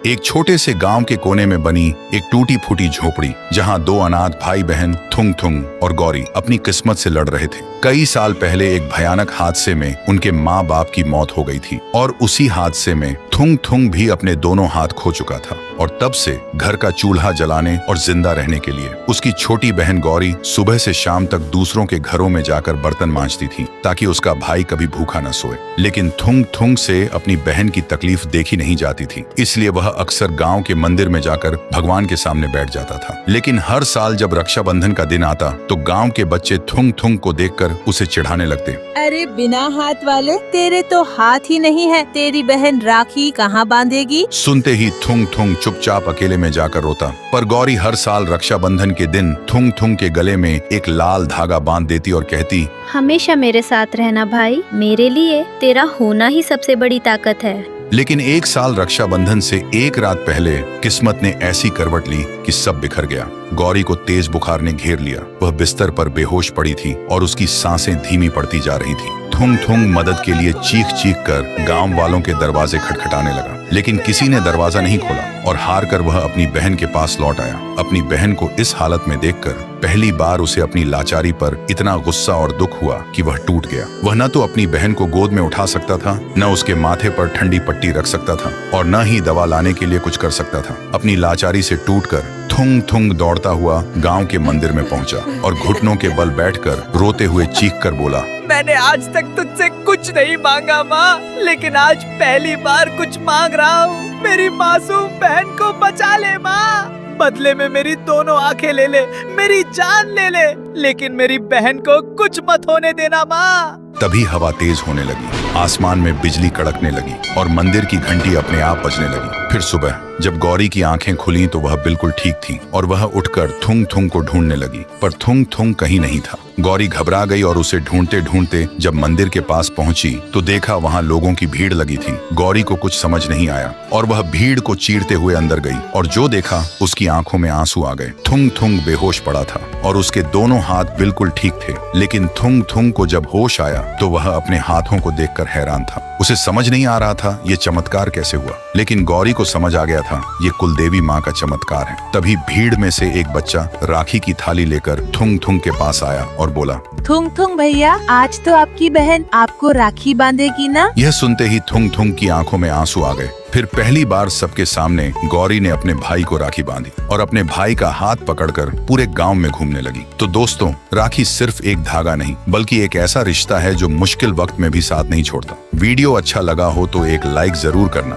एक छोटे से गांव के कोने में बनी एक टूटी फूटी झोपड़ी, जहां दो अनाथ भाई बहन थुंग थुंग और गौरी अपनी किस्मत से लड़ रहे थे। कई साल पहले एक भयानक हादसे में उनके माँ बाप की मौत हो गई थी और उसी हादसे में थुंग थुंग भी अपने दोनों हाथ खो चुका था। और तब से घर का चूल्हा जलाने और जिंदा रहने के लिए उसकी छोटी बहन गौरी सुबह से शाम तक दूसरों के घरों में जाकर बर्तन मांजती थी, ताकि उसका भाई कभी भूखा न सोए। लेकिन थुंग थुंग से अपनी बहन की तकलीफ देखी नहीं जाती थी, इसलिए वह अक्सर गांव के मंदिर में जाकर भगवान के सामने बैठ जाता था। लेकिन हर साल जब रक्षाबंधन का दिन आता तो गांव के बच्चे थुंग थुंग को देखकर उसे चिढ़ाने लगते। अरे बिना हाथ वाले, तेरे तो हाथ ही नहीं है, तेरी बहन राखी कहाँ बांधेगी? सुनते ही थुंग थुंग चुपचाप अकेले में जाकर रोता। पर गौरी हर साल रक्षाबंधन के दिन थुंग थुंग के गले में एक लाल धागा बांध देती और कहती, हमेशा मेरे साथ रहना भाई, मेरे लिए तेरा होना ही सबसे बड़ी ताकत है। लेकिन एक साल रक्षाबंधन से एक रात पहले किस्मत ने ऐसी करवट ली कि सब बिखर गया। गौरी को तेज बुखार ने घेर लिया। वह बिस्तर पर बेहोश पड़ी थी और उसकी सांसें धीमी पड़ती जा रही थी। थुंग थुंग मदद के लिए चीख चीख कर गांव वालों के दरवाजे खटखटाने लगा, लेकिन किसी ने दरवाजा नहीं खोला और हार कर वह अपनी बहन के पास लौट आया। अपनी बहन को इस हालत में देखकर पहली बार उसे अपनी लाचारी पर इतना गुस्सा और दुख हुआ कि वह टूट गया। वह न तो अपनी बहन को गोद में उठा सकता था, न उसके माथे पर ठंडी पट्टी रख सकता था और न ही दवा लाने के लिए कुछ कर सकता था। अपनी लाचारी से टूटकर थुंग थुंग दौड़ता हुआ गांव के मंदिर में पहुंचा और घुटनों के बल बैठकर रोते हुए चीख कर बोला, मैंने आज तक तुझसे कुछ नहीं मांगा माँ, लेकिन आज पहली बार कुछ मांग रहा हूँ। मेरी मासूम बहन को बचा ले माँ, बदले में मेरी दोनों आंखें ले ले, मेरी जान ले ले, लेकिन मेरी बहन को कुछ मत होने देना माँ। तभी हवा तेज होने लगी, आसमान में बिजली कड़कने लगी और मंदिर की घंटी अपने आप बजने लगी। फिर सुबह जब गौरी की आंखें खुली तो वह बिल्कुल ठीक थी और वह उठकर थुंग थुंग को ढूंढने लगी, पर थुंग थुंग कहीं नहीं था। गौरी घबरा गई और उसे ढूंढते ढूंढते जब मंदिर के पास पहुंची तो देखा वहां लोगों की भीड़ लगी थी। गौरी को कुछ समझ नहीं आया और वह भीड़ को चीरते हुए अंदर गई और जो देखा उसकी आंखों में आंसू आ गए। थुंग थुंग बेहोश पड़ा था और उसके दोनों हाथ बिल्कुल ठीक थे, लेकिन थुंग थुंग को जब होश आया तो वह अपने हाथों को देखकर हैरान था। उसे समझ नहीं आ रहा था ये चमत्कार कैसे हुआ, लेकिन गौरी को समझ आ गया था ये कुलदेवी माँ का चमत्कार है। तभी भीड़ में से एक बच्चा राखी की थाली लेकर थुंग थुंग के पास आया और बोला, थुंग थुंग भैया, आज तो आपकी बहन आपको राखी बांधेगी ना? यह सुनते ही थुंग थुंग की आंखों में आंसू आ गए। फिर पहली बार सबके सामने गौरी ने अपने भाई को राखी बांधी और अपने भाई का हाथ पकड़कर पूरे गांव में घूमने लगी। तो दोस्तों, राखी सिर्फ एक धागा नहीं बल्कि एक ऐसा रिश्ता है जो मुश्किल वक्त में भी साथ नहीं छोड़ता। वीडियो अच्छा लगा हो तो एक लाइक जरूर करना।